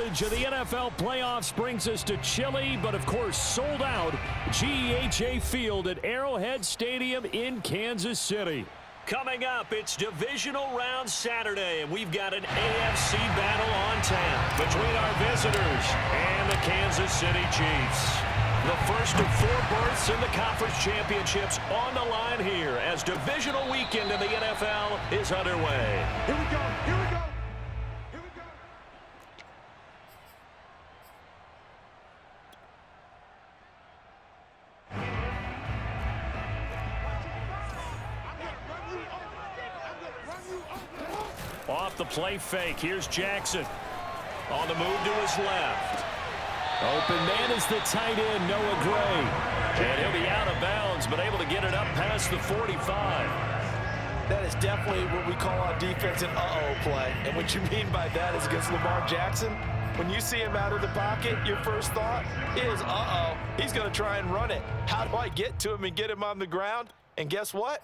coverage of the NFL playoffs brings us to chilly, but of course sold out GEHA Field at Arrowhead Stadium in Kansas City. Coming up, it's divisional round Saturday, and we've got an AFC battle on tap between our visitors and the Kansas City Chiefs. The first of 4 berths in the conference championships on the line here as divisional weekend in the NFL is underway. Here we go, here we go. Off the play fake, here's Jackson. On the move to his left. Open man is the tight end, Noah Gray. And he'll be out of bounds, but able to get it up past the 45. That is definitely what we call on defense an uh-oh play. And what you mean by that is against Lamar Jackson, when you see him out of the pocket, your first thought is, uh-oh, he's going to try and run it. How do I get to him and get him on the ground? And guess what?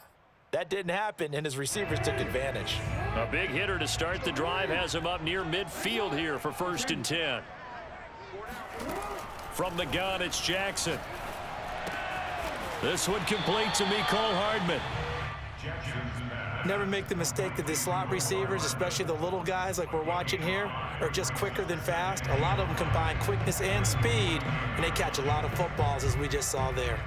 That didn't happen, and his receivers took advantage. A big hitter to start the drive has him up near midfield here for 1st and 10. From the gun, it's Jackson. This one complete to Mecole Hardman. Never make the mistake that the slot receivers, especially the little guys like we're watching here, are just quicker than fast. A lot of them combine quickness and speed, and they catch a lot of footballs, as we just saw there.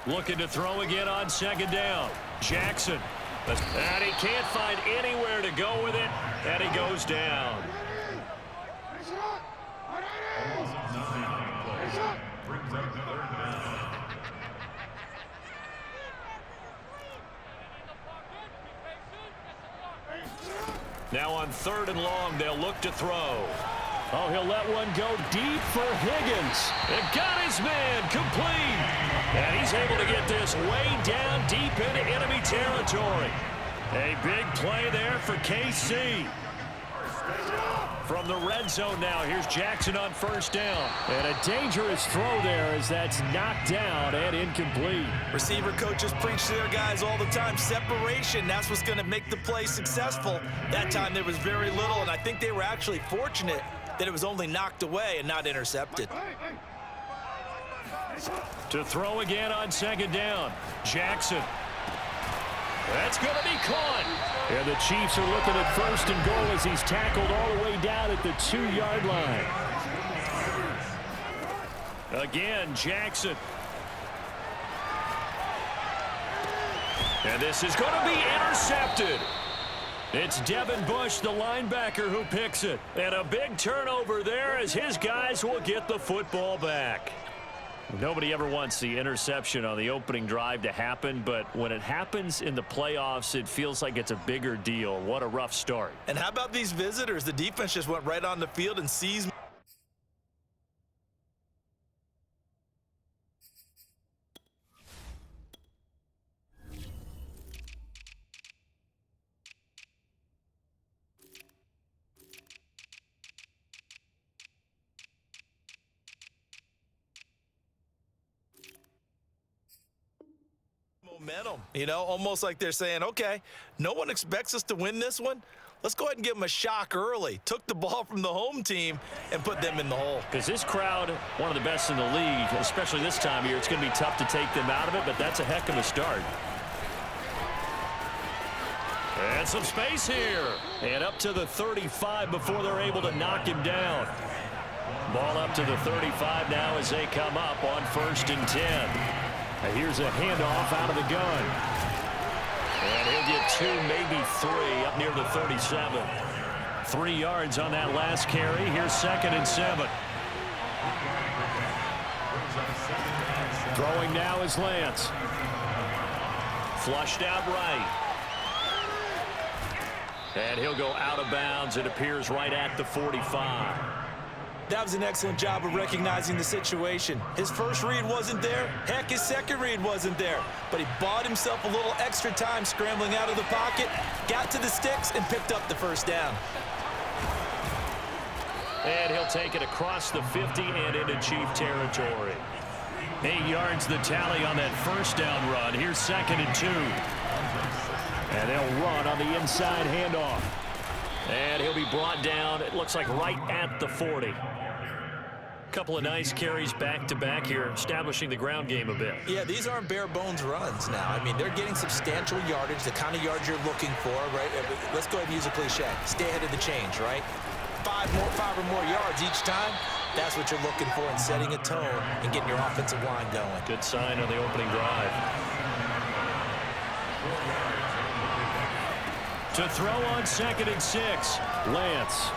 Looking to throw again on 2nd down. Jackson. And he can't find anywhere to go with it, and he goes down. Now on 3rd and long, they'll look to throw. Oh, he'll let one go deep for Higgins. It got his man complete. And he's able to get this way down deep into enemy territory. A big play there for KC. From the red zone now, here's Jackson on 1st down. And a dangerous throw there as that's knocked down and incomplete. Receiver coaches preach to their guys all the time. Separation, that's what's going to make the play successful. That time there was very little, and I think they were actually fortunate that it was only knocked away and not intercepted. To throw again on 2nd down. Jackson. That's going to be caught. And the Chiefs are looking at 1st and goal as he's tackled all the way down at the 2-yard line. Again, Jackson. And this is going to be intercepted. It's Devin Bush, the linebacker, who picks it. And a big turnover there as his guys will get the football back. Nobody ever wants the interception on the opening drive to happen, but when it happens in the playoffs, it feels like it's a bigger deal. What a rough start. And how about these visitors? The defense just went right on the field and seized momentum, you know, almost like they're saying, okay, no one expects us to win this one. Let's go ahead and give them a shock early. Took the ball from the home team and put them in the hole. Because this crowd, one of the best in the league, especially this time of year, it's going to be tough to take them out of it, but that's a heck of a start. And some space here. And up to the 35 before they're able to knock him down. Ball up to the 35 now as they come up on 1st and 10. Here's a handoff out of the gun. And he'll get 2, maybe 3 up near the 37. 3 yards on that last carry. Here's 2nd and 7. Throwing now is Lance. Flushed out right. And he'll go out of bounds. It appears right at the 45. That was an excellent job of recognizing the situation. His first read wasn't there. Heck, his second read wasn't there. But he bought himself a little extra time scrambling out of the pocket, got to the sticks, and picked up the 1st down. And he'll take it across the 50 and into Chief territory. 8 yards the tally on that 1st down run. Here's 2nd and 2. And they'll run on the inside handoff. And he'll be brought down, it looks like right at the 40. Couple of nice carries back-to-back here, establishing the ground game a bit. Yeah, these aren't bare-bones runs now. I mean, they're getting substantial yardage, the kind of yards you're looking for, right? Let's go ahead and use a cliche. Stay ahead of the change, right? Five or more yards each time. That's what you're looking for in setting a tone and getting your offensive line going. Good sign on the opening drive. To throw on 2nd and 6, Lance.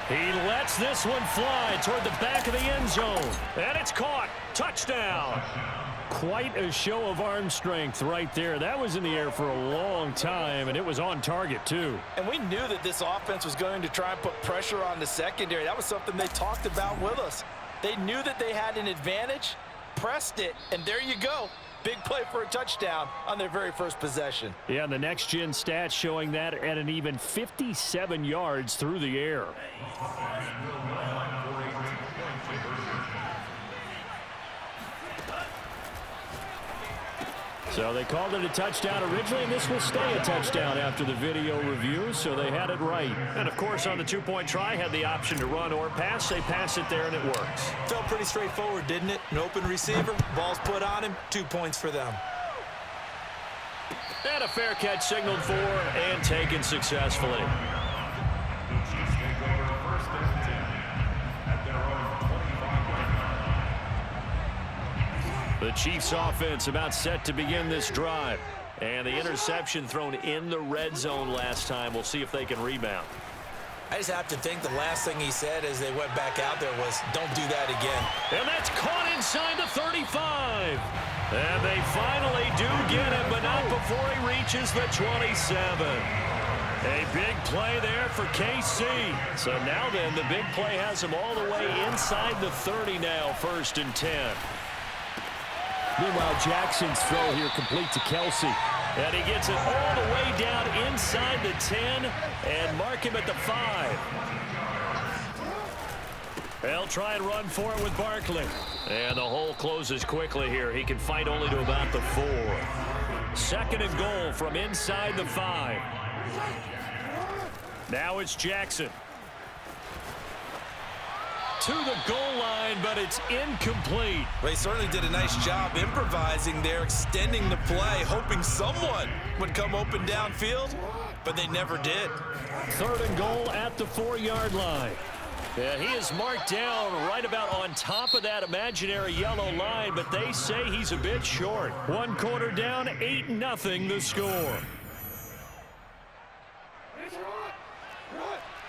He lets this one fly toward the back of the end zone. And it's caught. Touchdown. Quite a show of arm strength right there. That was in the air for a long time, and it was on target, too. And we knew that this offense was going to try and put pressure on the secondary. That was something they talked about with us. They knew that they had an advantage, pressed it, and there you go. Big play for a touchdown on their very first possession. Yeah, and the next-gen stats showing that at an even 57 yards through the air. So they called it a touchdown originally, and this will stay a touchdown after the video review, so they had it right. And, of course, on the two-point try, had the option to run or pass. They pass it there, and it works. Felt pretty straightforward, didn't it? An open receiver, ball's put on him, 2 points for them. And a fair catch signaled for and taken successfully. The Chiefs offense about set to begin this drive. And the interception thrown in the red zone last time. We'll see if they can rebound. I just have to think the last thing he said as they went back out there was, don't do that again. And that's caught inside the 35. And they finally do get him, but not before he reaches the 27. A big play there for KC. So now then, the big play has him all the way inside the 30 now, 1st and 10. Meanwhile, Jackson's throw here complete to Kelsey. And he gets it all the way down inside the 10 and mark him at the 5. They'll try and run for it with Barkley. And the hole closes quickly here. He can fight only to about the 4. 2nd and goal from inside the 5. Now it's Jackson. To the goal line, but it's incomplete. Well, he certainly did a nice job improvising there, extending the play, hoping someone would come open downfield, but they never did. 3rd and goal at the 4-yard line. Yeah, he is marked down right about on top of that imaginary yellow line, but they say he's a bit short. 1 quarter down, 8-0 the score.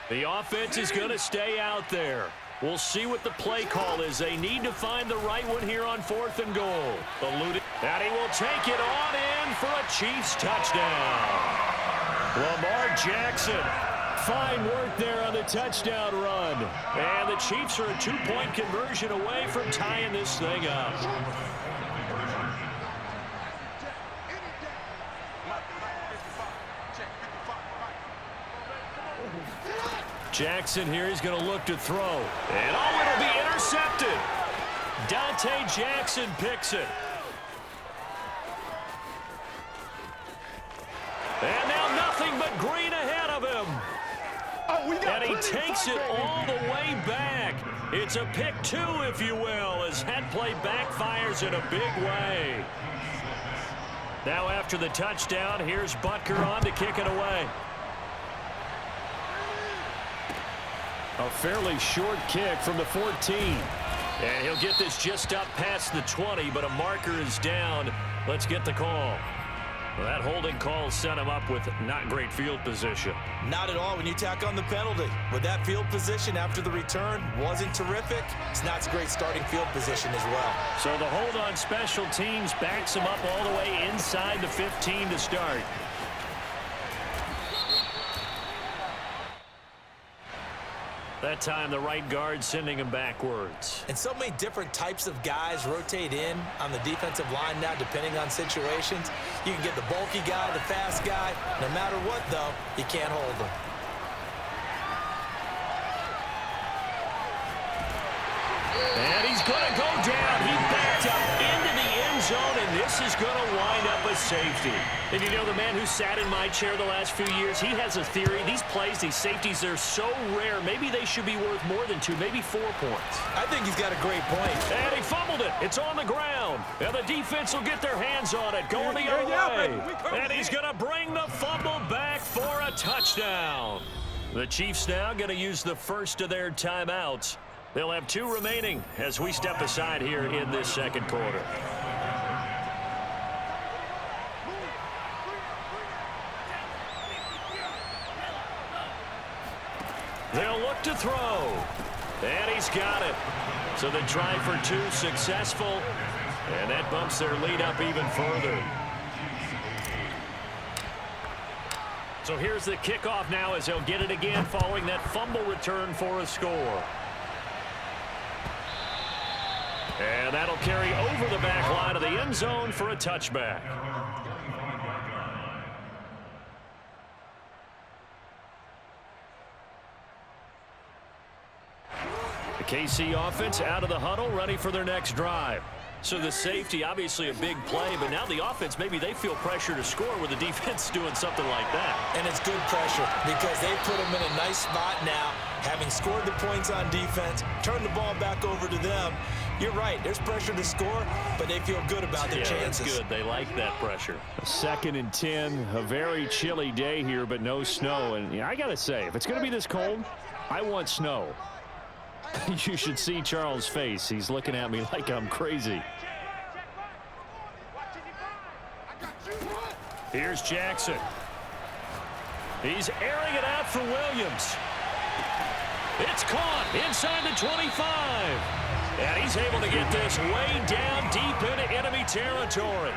The offense is going to stay out there. We'll see what the play call is. They need to find the right one here on 4th and goal. Eluded. And he will take it on in for a Chiefs touchdown. Lamar Jackson. Fine work there on the touchdown run. And the Chiefs are a 2-point conversion away from tying this thing up. Jackson here, he's going to look to throw. And oh, it'll be intercepted. Dante Jackson picks it. And now nothing but green ahead of him. And he takes it all the way back. It's a pick 2, if you will, as that play backfires in a big way. Now after the touchdown, here's Butker on to kick it away. A fairly short kick from the 14. And he'll get this just up past the 20, but a marker is down. Let's get the call. Well, that holding call set him up with not great field position. Not at all when you tack on the penalty. With that field position after the return wasn't terrific. It's not a great starting field position as well. So the hold on special teams backs him up all the way inside the 15 to start. That time, the right guard sending him backwards. And so many different types of guys rotate in on the defensive line now, depending on situations. You can get the bulky guy, the fast guy. No matter what, though, you can't hold them. And he's going to go down. He backed up into the end zone, and this is going to wind up a the safety. And you know, the man who sat in my chair the last few years, he has a theory. These plays, these safeties, they're so rare. Maybe they should be worth more than 2, maybe 4 points. I think he's got a great point. And he fumbled it. It's on the ground. And the defense will get their hands on it, going the other way. And he's going to bring the fumble back for a touchdown. The Chiefs now going to use the first of their timeouts. They'll have 2 remaining as we step aside here in this second quarter. They'll look to throw. And he's got it. So the try for 2 successful. And that bumps their lead up even further. So here's the kickoff now as they'll get it again following that fumble return for a score. And that'll carry over the back line of the end zone for a touchback. The KC offense out of the huddle, ready for their next drive. So the safety, obviously a big play, but now the offense, maybe they feel pressure to score with the defense doing something like that. And it's good pressure because they put them in a nice spot now, having scored the points on defense, turn the ball back over to them. You're right, there's pressure to score, but they feel good about their chances. That's good. They like that pressure. 2nd and 10, a very chilly day here, but no snow. And I got to say, if it's going to be this cold, I want snow. You should see Charles' face. He's looking at me like I'm crazy. Here's Jackson. He's airing it out for Williams. It's caught inside the 25. And he's able to get this way down deep into enemy territory.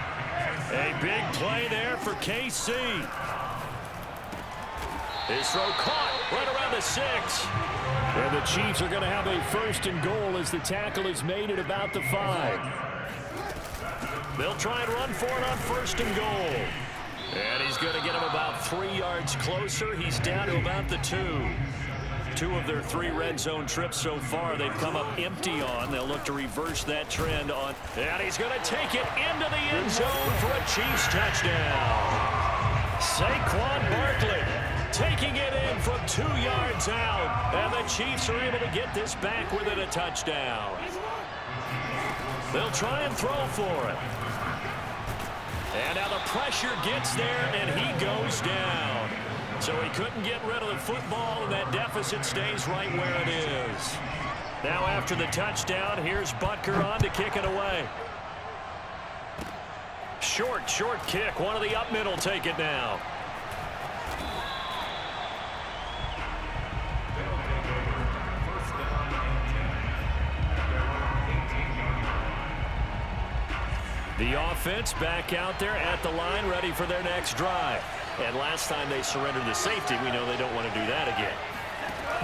A big play there for KC. His throw caught right around the 6. And the Chiefs are going to have a 1st and goal as the tackle is made at about the 5. They'll try and run for it on 1st and goal. And he's going to get him about 3 yards closer. He's down to about the 2. 2 of their 3 red zone trips so far they've come up empty on. They'll look to reverse that trend on. And he's going to take it into the end zone for a Chiefs touchdown. Saquon Barkley taking it in from 2 yards out. And the Chiefs are able to get this back within a touchdown. They'll try and throw for it. And now the pressure gets there, and he goes down. So he couldn't get rid of the football, and that deficit stays right where it is. Now after the touchdown, here's Butker on to kick it away. Short kick. One of the up middle take it now. The offense back out there at the line, ready for their next drive. And last time they surrendered the safety, we know they don't want to do that again.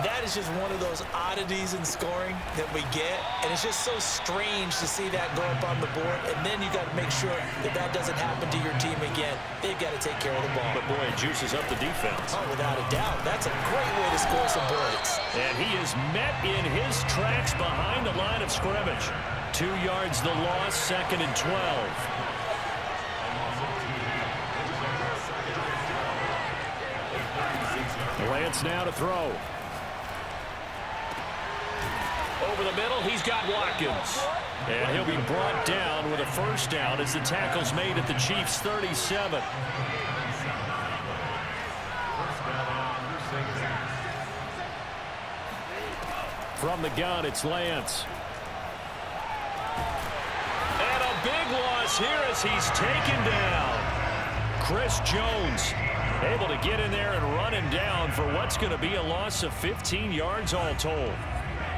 That is just one of those oddities in scoring that we get, and it's just so strange to see that go up on the board, and then you got to make sure that that doesn't happen to your team again. They've got to take care of the ball. But boy, it juices up the defense. Oh, without a doubt. That's a great way to score some points. And he is met in his tracks behind the line of scrimmage. 2 yards the loss, 2nd and 12. Lance now to throw. Over the middle, he's got Watkins. And he'll be brought down with a 1st down as the tackle's made at the Chiefs' 37. From the gun, it's Lance. And a big loss here as he's taken down. Chris Jones able to get in there and run him down for what's going to be a loss of 15 yards all told.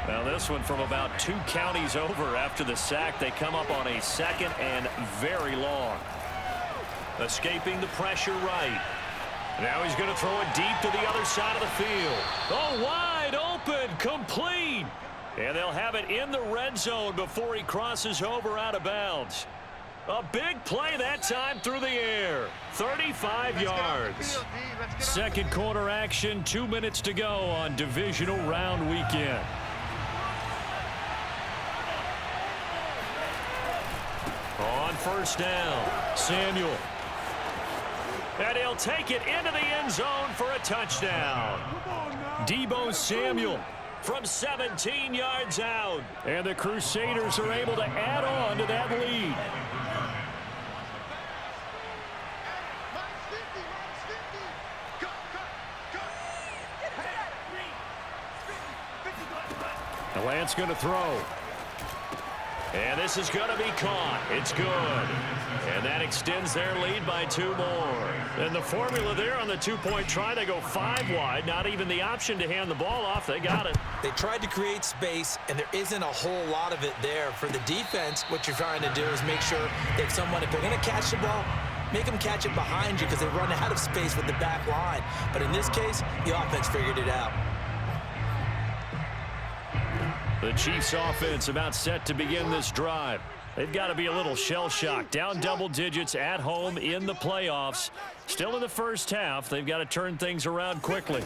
Now this one from about 2 counties over after the sack. They come up on a 2nd and very long. Escaping the pressure right. Now he's going to throw it deep to the other side of the field. Oh, wide open, complete. And they'll have it in the red zone before he crosses over out of bounds. A big play that time through the air. 35 yards. Second quarter action, 2 minutes to go on divisional round weekend. On 1st down, Samuel. And he'll take it into the end zone for a touchdown. Deebo Samuel from 17 yards out. And the Crusaders are able to add on to that lead. The Lance going to throw. And this is going to be caught. It's good. And that extends their lead by 2 more. And the formula there on the 2-point try, they go 5 wide. Not even the option to hand the ball off. They got it. They tried to create space, and there isn't a whole lot of it there. For the defense, what you're trying to do is make sure that someone, if they're going to catch the ball, make them catch it behind you because they run out of space with the back line. But in this case, the offense figured it out. The Chiefs offense about set to begin this drive. They've got to be a little shell-shocked. Down double digits at home in the playoffs. Still in the first half. They've got to turn things around quickly.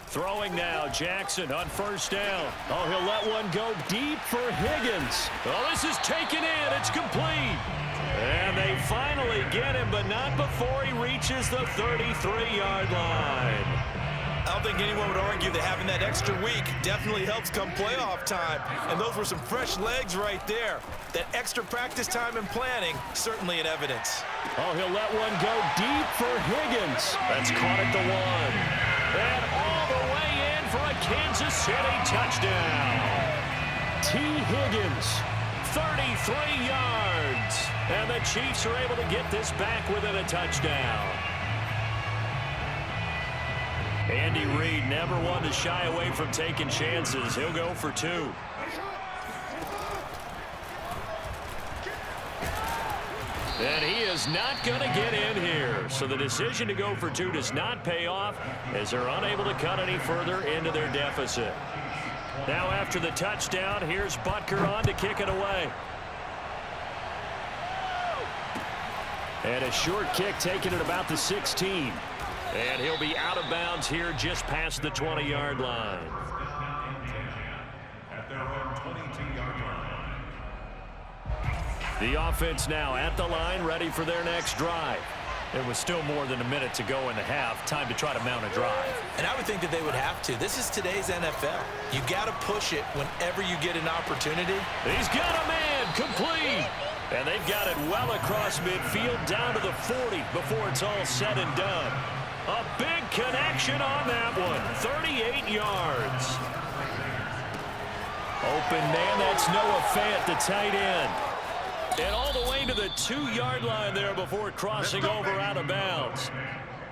Throwing now, Jackson on first down. Oh, he'll let one go deep for Higgins. Oh, this is taken in. It's complete. And they finally get him, but not before he reaches the 33-yard line. I don't think anyone would argue that having that extra week definitely helps come playoff time. And those were some fresh legs right there. That extra practice time and planning, certainly in evidence. Oh, he'll let one go deep for Higgins. That's caught at the 1. And all the way in for a Kansas City touchdown. T. Higgins, 33 yards. And the Chiefs are able to get this back within a touchdown. Andy Reid never one to shy away from taking chances. He'll go for 2. And he is not going to get in here. So the decision to go for 2 does not pay off as they're unable to cut any further into their deficit. Now after the touchdown, here's Butker on to kick it away. And a short kick taken at about the 16. And he'll be out of bounds here just past the 20-yard line. At their own 22-yard line. The offense now at the line, ready for their next drive. There was still more than a minute to go in the half. Time to try to mount a drive. And I would think that they would have to. This is today's NFL. You got to push it whenever you get an opportunity. He's got a man complete. And they've got it well across midfield down to the 40 before it's all said and done. A big connection on that one. 38 yards. Open man, that's Noah Fant, the tight end. And all the way to the 2-yard line there before crossing over out of bounds.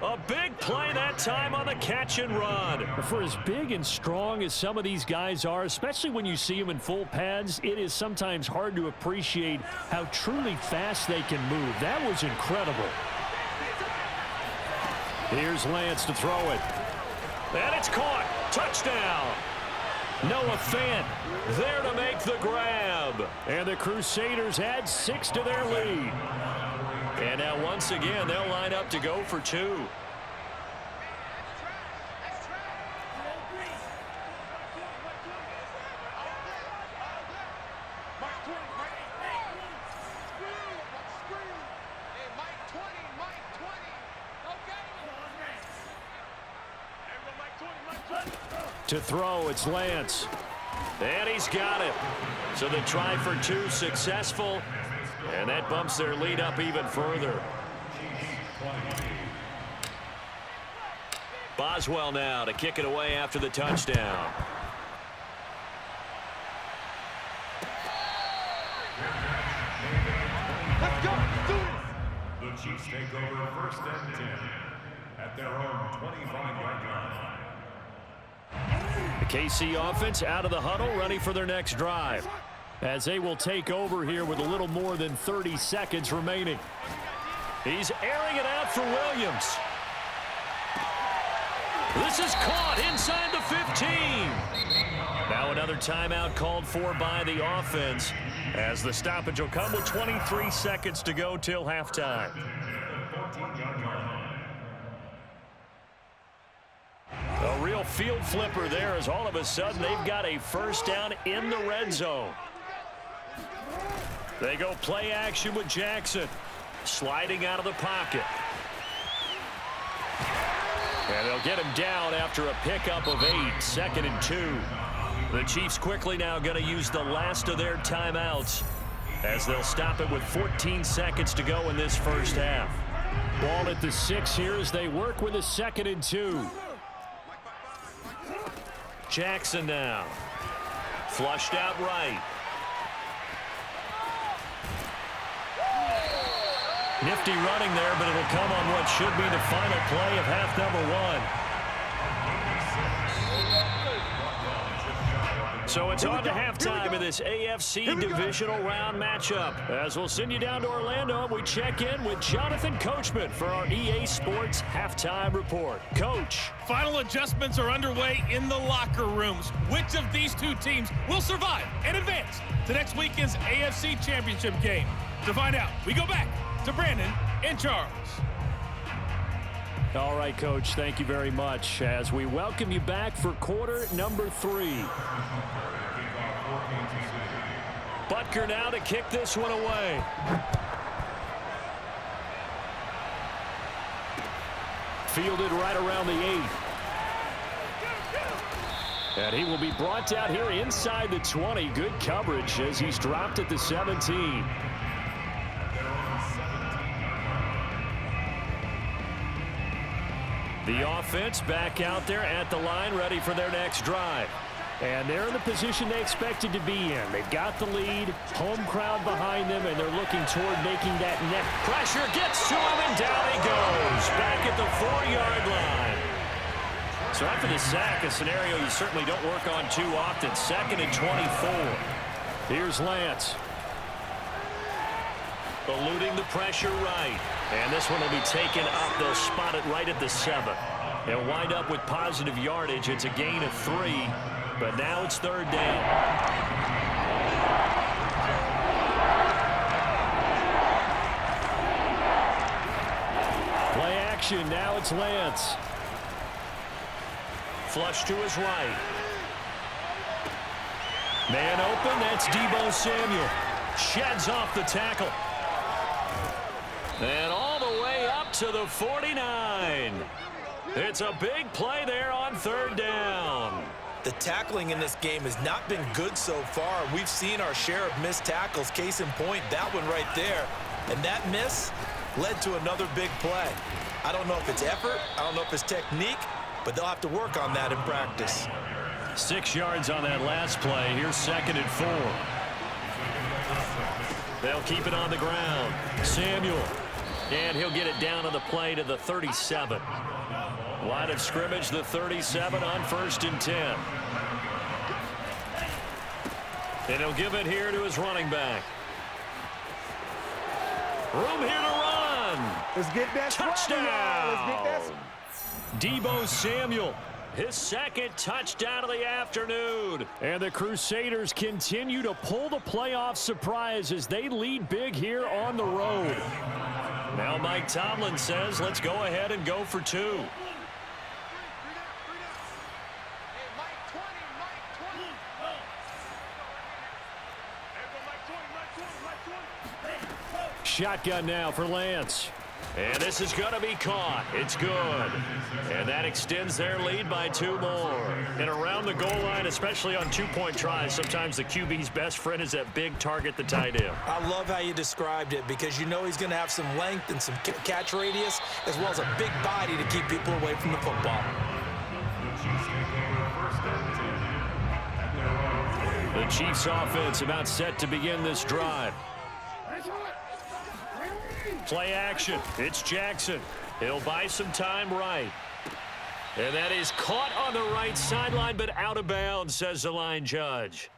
A big play that time on the catch and run. For as big and strong as some of these guys are, especially when you see them in full pads, it is sometimes hard to appreciate how truly fast they can move. That was incredible. Here's Lance to throw it. And it's caught. Touchdown. Noah Fant there to make the grab. And the Crusaders add 6 to their lead. And now once again, they'll line up to go for 2. To throw, it's Lance. And he's got it. So the try for 2 successful. And that bumps their lead up even further. Boswell now to kick it away after the touchdown. Let's go. Do it. The Chiefs take over 1st and 10 at their own 25-yard line. The KC offense out of the huddle, ready for their next drive. As they will take over here with a little more than 30 seconds remaining. He's airing it out for Williams. This is caught inside the 15. Now another timeout called for by the offense as the stoppage will come with 23 seconds to go till halftime. A real field flipper there as all of a sudden they've got a first down in the red zone. They go play action with Jackson. Sliding out of the pocket. And they'll get him down after a pickup of 8, 2nd and 2. The Chiefs quickly now going to use the last of their timeouts as they'll stop it with 14 seconds to go in this first half. Ball at the 6 here as they work with a 2nd and 2. Jackson now. Flushed out right. Nifty running there, but it'll come on what should be the final play of half number 1. So it's on to halftime of this AFC divisional round matchup. As we'll send you down to Orlando, we check in with Jonathan Coachman for our EA Sports Halftime Report. Coach. Final adjustments are underway in the locker rooms. Which of these two teams will survive and advance to next weekend's AFC Championship game? To find out, we go back to Brandon and Charles. All right, Coach, thank you very much as we welcome you back for quarter number 3. Butker now to kick this one away. Fielded right around the 8. And he will be brought down here inside the 20. Good coverage as he's dropped at the 17. The offense back out there at the line, ready for their next drive. And they're in the position they expected to be in. They've got the lead, home crowd behind them, and they're looking toward making that net. Pressure gets to him, and down he goes. Back at the 4-yard line. So after the sack, a scenario you certainly don't work on too often. 2nd and 24. Here's Lance. Eluding the pressure right. And this one will be taken up. They'll spot it right at the 7. They'll wind up with positive yardage. It's a gain of 3, but now it's 3rd down. Play action. Now it's Lance. Flush to his right. Man open. That's Deebo Samuel. Sheds off the tackle. And all the way up to the 49. It's a big play there on 3rd down. The tackling in this game has not been good so far. We've seen our share of missed tackles. Case in point, that one right there. And that miss led to another big play. I don't know if it's effort. I don't know if it's technique. But they'll have to work on that in practice. 6 yards on that last play. Here's 2nd and 4. They'll keep it on the ground. Samuel. And he'll get it down on the play to the 37. Line of scrimmage, the 37 on 1st and 10. And he'll give it here to his running back. Room here to run. Let's get that touchdown. Let's get that. Deebo Samuel, his 2nd touchdown of the afternoon. And the Crusaders continue to pull the playoff surprise as they lead big here on the road. Now Mike Tomlin says, let's go ahead and go for 2. Shotgun now for Lance. And this is going to be caught. It's good. And that extends their lead by 2 more. And around the goal line, especially on 2-point tries, sometimes the QB's best friend is that big target, the tight end. I love how you described it because you know he's going to have some length and some catch radius as well as a big body to keep people away from the football. The Chiefs offense about set to begin this drive. Play action. It's Jackson. He'll buy some time right. And that is caught on the right sideline, but out of bounds, says the line judge.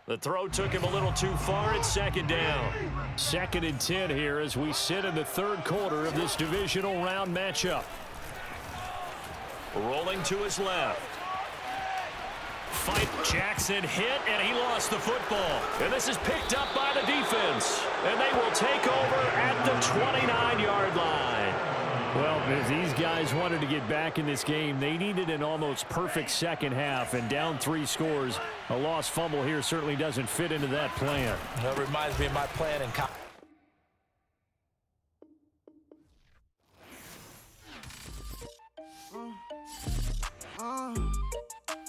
The throw took him a little too far. It's 2nd down. 2nd and 10 here as we sit in the 3rd quarter of this divisional round matchup. Rolling to his left. Fight. Jackson hit, and he lost the football. And this is picked up by the defense. And they will take over at the 29-yard line. Well, if these guys wanted to get back in this game, they needed an almost perfect second half. And down 3 scores, a lost fumble here certainly doesn't fit into that plan. That reminds me of my plan in college. Uh.